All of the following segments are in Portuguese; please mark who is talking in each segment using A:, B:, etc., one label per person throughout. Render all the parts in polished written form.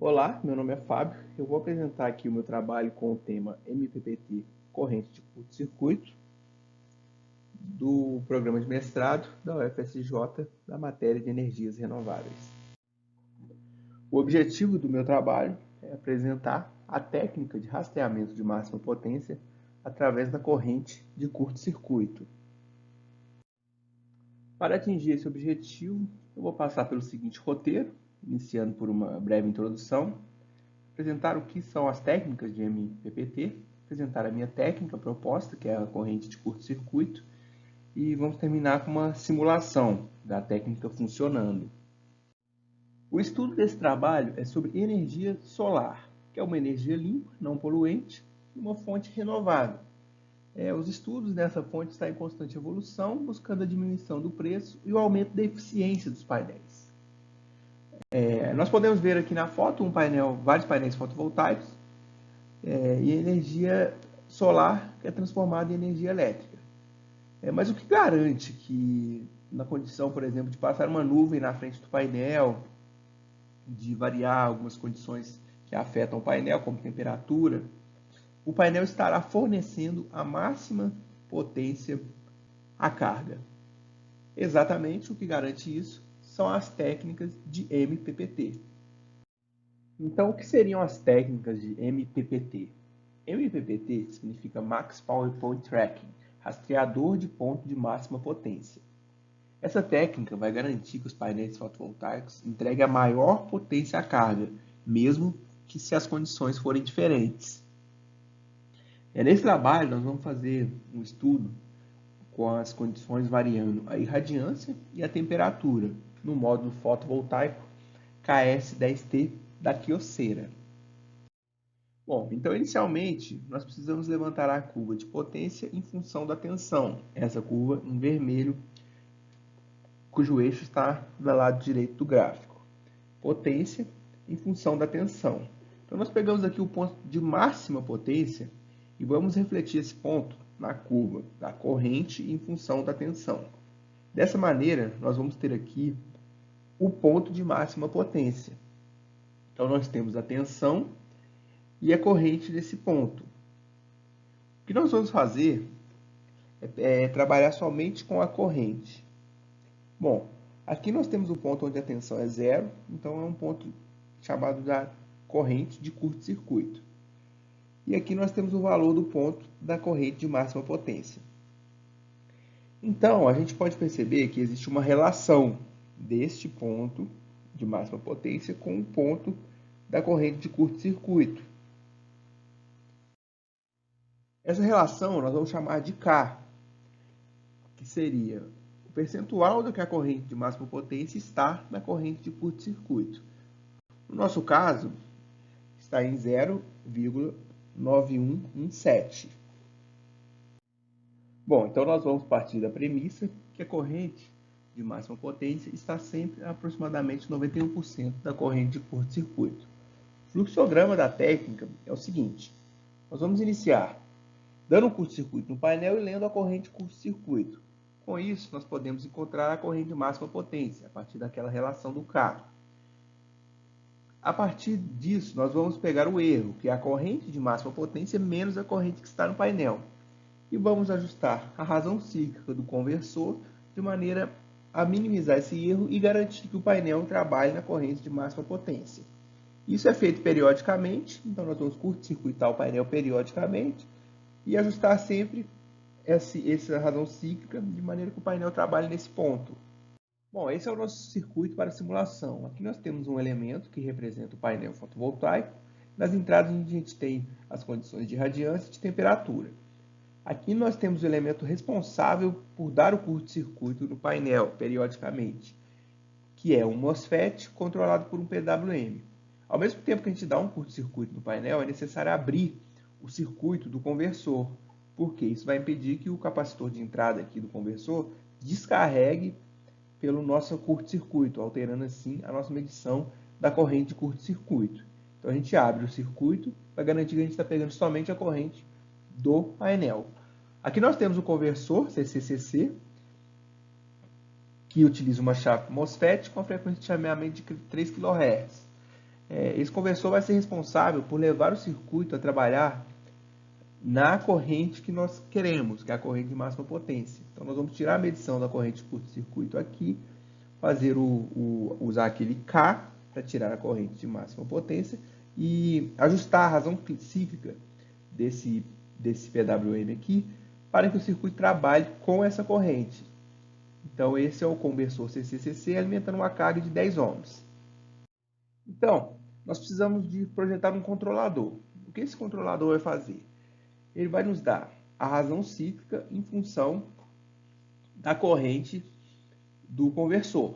A: Olá, meu nome é Fábio. Eu vou apresentar aqui o meu trabalho com o tema MPPT, corrente de curto-circuito, do programa de mestrado da UFSJ, da matéria de energias renováveis. O objetivo do meu trabalho é apresentar a técnica de rastreamento de máxima potência através da corrente de curto-circuito. Para atingir esse objetivo, eu vou passar pelo seguinte roteiro, iniciando por uma breve introdução, apresentar o que são as técnicas de MPPT, apresentar a minha técnica proposta, que é a corrente de curto-circuito, e vamos terminar com uma simulação da técnica funcionando. O estudo desse trabalho é sobre energia solar, que é uma energia limpa, não poluente, e uma fonte renovável. Os estudos dessa fonte estão em constante evolução, buscando a diminuição do preço e o aumento da eficiência dos painéis. Nós podemos ver aqui na foto vários painéis fotovoltaicos e energia solar que é transformada em energia elétrica. Mas o que garante que, na condição, por exemplo, de passar uma nuvem na frente do painel, de variar algumas condições que afetam o painel, como temperatura, o painel estará fornecendo a máxima potência à carga? Exatamente o que garante isso são as técnicas de MPPT. Então, o que seriam as técnicas de MPPT? MPPT significa Max Power Point Tracking, rastreador de ponto de máxima potência. Essa técnica vai garantir que os painéis fotovoltaicos entreguem a maior potência à carga, mesmo que se as condições forem diferentes. Nesse trabalho, nós vamos fazer um estudo com as condições variando a irradiância e a temperatura, no módulo fotovoltaico KS10T da Kyocera. Bom, então inicialmente nós precisamos levantar a curva de potência em função da tensão, essa curva em vermelho, cujo eixo está do lado direito do gráfico. Potência em função da tensão. Então nós pegamos aqui o ponto de máxima potência e vamos refletir esse ponto na curva da corrente em função da tensão. Dessa maneira, nós vamos ter aqui o ponto de máxima potência. Então nós temos a tensão e a corrente nesse ponto. O que nós vamos fazer é trabalhar somente com a corrente. Bom, aqui nós temos o ponto onde a tensão é zero, então é um ponto chamado da corrente de curto-circuito. E aqui nós temos o valor do ponto da corrente de máxima potência. Então, a gente pode perceber que existe uma relação deste ponto de máxima potência com o ponto da corrente de curto-circuito. Essa relação nós vamos chamar de K, que seria o percentual do que a corrente de máxima potência está na corrente de curto-circuito. No nosso caso, está em 0,9117. Bom, então nós vamos partir da premissa que a corrente de máxima potência está sempre a aproximadamente 91% da corrente de curto-circuito. O fluxograma da técnica é o seguinte: nós vamos iniciar dando um curto-circuito no painel e lendo a corrente de curto-circuito. Com isso, nós podemos encontrar a corrente de máxima potência, a partir daquela relação do K. A partir disso, nós vamos pegar o erro, que é a corrente de máxima potência menos a corrente que está no painel. E vamos ajustar a razão cíclica do conversor de maneira a minimizar esse erro e garantir que o painel trabalhe na corrente de máxima potência. Isso é feito periodicamente, então nós vamos curto-circuitar o painel periodicamente e ajustar sempre essa razão cíclica de maneira que o painel trabalhe nesse ponto. Bom, esse é o nosso circuito para simulação. Aqui nós temos um elemento que representa o painel fotovoltaico. Nas entradas a gente tem as condições de irradiância e de temperatura. Aqui nós temos o elemento responsável por dar o curto-circuito no painel periodicamente, que é um MOSFET controlado por um PWM. Ao mesmo tempo que a gente dá um curto-circuito no painel, é necessário abrir o circuito do conversor, porque isso vai impedir que o capacitor de entrada aqui do conversor descarregue pelo nosso curto-circuito, alterando assim a nossa medição da corrente de curto-circuito. Então a gente abre o circuito para garantir que a gente está pegando somente a corrente do painel. Aqui nós temos o conversor CCCC, que utiliza uma chave MOSFET com a frequência de chaveamento de 3 kHz. esse conversor vai ser responsável por levar o circuito a trabalhar na corrente que nós queremos, que é a corrente de máxima potência. Então, nós vamos tirar a medição da corrente de curto-circuito aqui, usar aquele K para tirar a corrente de máxima potência e ajustar a razão cíclica desse PWM aqui para que o circuito trabalhe com essa corrente. Então, esse é o conversor CCCC alimentando uma carga de 10 ohms. Então, nós precisamos de projetar um controlador. O que esse controlador vai fazer? Ele vai nos dar a razão cíclica em função da corrente do conversor.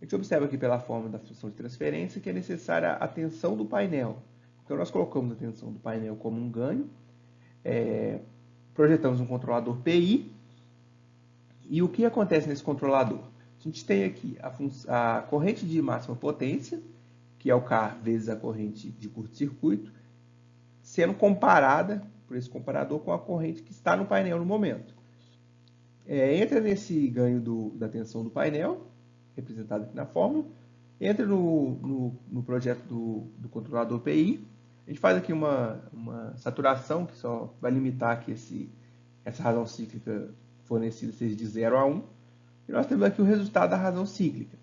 A: A gente observa aqui pela fórmula da função de transferência que é necessária a tensão do painel. Então, nós colocamos a tensão do painel como um ganho, projetamos um controlador PI, e o que acontece nesse controlador? A gente tem aqui a corrente de máxima potência, que é o K vezes a corrente de curto-circuito, sendo comparada por esse comparador com a corrente que está no painel no momento. Entra nesse ganho da tensão do painel, representado aqui na fórmula, entra no projeto do controlador PI, a gente faz aqui uma saturação que só vai limitar aqui essa razão cíclica fornecida seja de 0 a 1, e nós temos aqui o resultado da razão cíclica.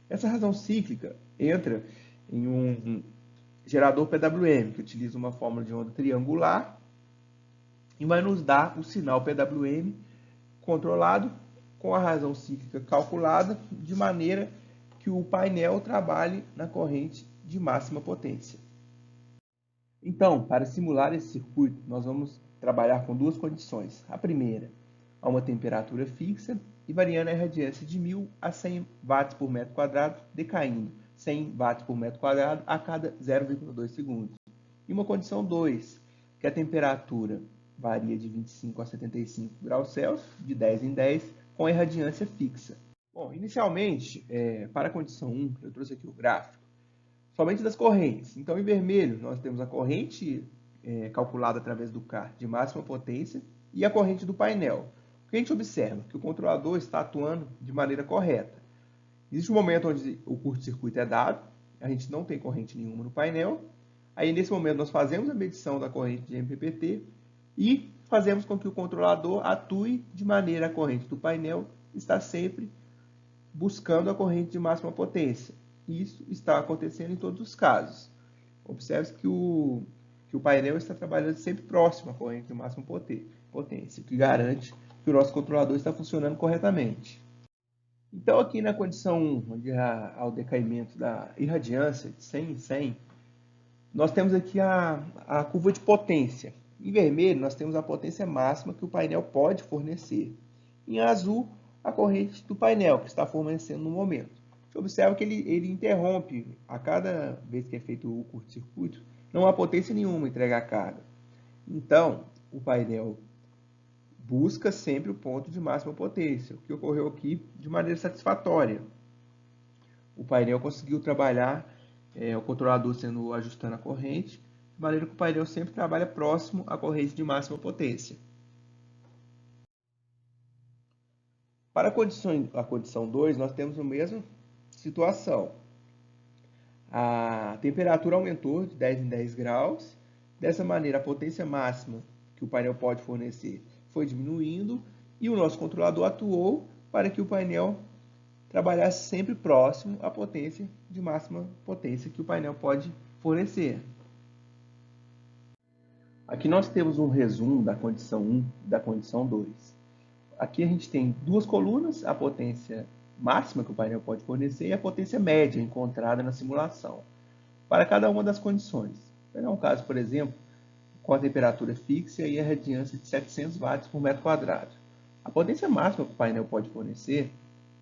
A: Essa razão cíclica entra em um gerador PWM, que utiliza uma fórmula de onda triangular, e vai nos dar o sinal PWM controlado com a razão cíclica calculada, de maneira que o painel trabalhe na corrente de máxima potência. Então, para simular esse circuito, nós vamos trabalhar com duas condições. A primeira, a uma temperatura fixa e variando a irradiância de 1000 a 100 watts por metro quadrado, decaindo 100 watts por metro quadrado a cada 0,2 segundos. E uma condição 2, que a temperatura varia de 25 a 75 graus Celsius, de 10 em 10, com a irradiância fixa. Bom, inicialmente, para a condição 1, eu trouxe aqui o gráfico, somente das correntes. Então, em vermelho, nós temos a corrente calculada através do K de máxima potência e a corrente do painel. O que a gente observa? Que o controlador está atuando de maneira correta. Existe um momento onde o curto-circuito é dado, a gente não tem corrente nenhuma no painel. Aí, nesse momento, nós fazemos a medição da corrente de MPPT e fazemos com que o controlador atue de maneira a corrente do painel está sempre buscando a corrente de máxima potência. Isso está acontecendo em todos os casos. Observe que o painel está trabalhando sempre próximo à corrente de máxima potência, o que garante que o nosso controlador está funcionando corretamente. Então, aqui na condição 1, onde há o decaimento da irradiância de 100 em 100, nós temos aqui a curva de potência. Em vermelho, nós temos a potência máxima que o painel pode fornecer. Em azul, a corrente do painel, que está fornecendo no momento. Você observa que ele interrompe a cada vez que é feito o curto-circuito, não há potência nenhuma entregar a carga. Então, o painel busca sempre o ponto de máxima potência, o que ocorreu aqui de maneira satisfatória. O painel conseguiu trabalhar, o controlador ajustando a corrente, de maneira que o painel sempre trabalha próximo à corrente de máxima potência. Para a condição 2, nós temos a mesma situação. A temperatura aumentou de 10 em 10 graus. Dessa maneira, a potência máxima que o painel pode fornecer foi diminuindo e o nosso controlador atuou para que o painel trabalhasse sempre próximo à potência de máxima potência que o painel pode fornecer. Aqui nós temos um resumo da condição 1 e da condição 2. Aqui a gente tem duas colunas, a potência máxima que o painel pode fornecer e a potência média encontrada na simulação, para cada uma das condições. Vou pegar um caso, por exemplo, com a temperatura fixa e a irradiância de 700 watts por metro quadrado. A potência máxima que o painel pode fornecer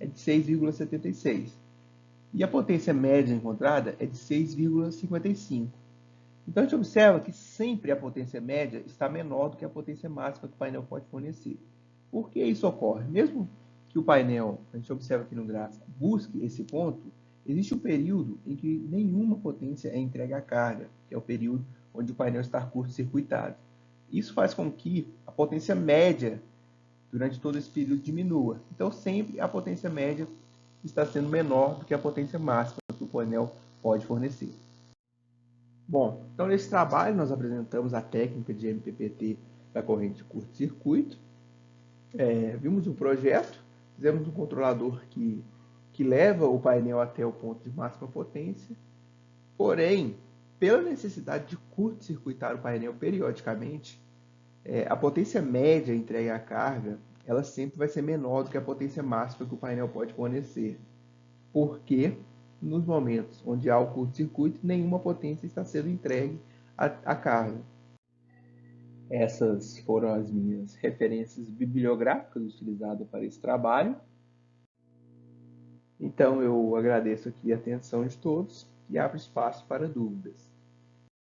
A: é de 6,76 e a potência média encontrada é de 6,55. Então, a gente observa que sempre a potência média está menor do que a potência máxima que o painel pode fornecer. Por que isso ocorre? Mesmo que o painel, a gente observa aqui no gráfico, busque esse ponto, existe um período em que nenhuma potência é entregue à carga, que é o período onde o painel está curto-circuitado. Isso faz com que a potência média durante todo esse período diminua. Então, sempre a potência média está sendo menor do que a potência máxima que o painel pode fornecer. Bom, então nesse trabalho nós apresentamos a técnica de MPPT da corrente de curto-circuito, vimos o projeto, fizemos um controlador que leva o painel até o ponto de máxima potência, porém, pela necessidade de curto-circuitar o painel periodicamente, a potência média entregue à carga, ela sempre vai ser menor do que a potência máxima que o painel pode fornecer, porque nos momentos onde há o curto-circuito, nenhuma potência está sendo entregue à carga. Essas foram as minhas referências bibliográficas utilizadas para esse trabalho. Então, eu agradeço aqui a atenção de todos e abro espaço para dúvidas.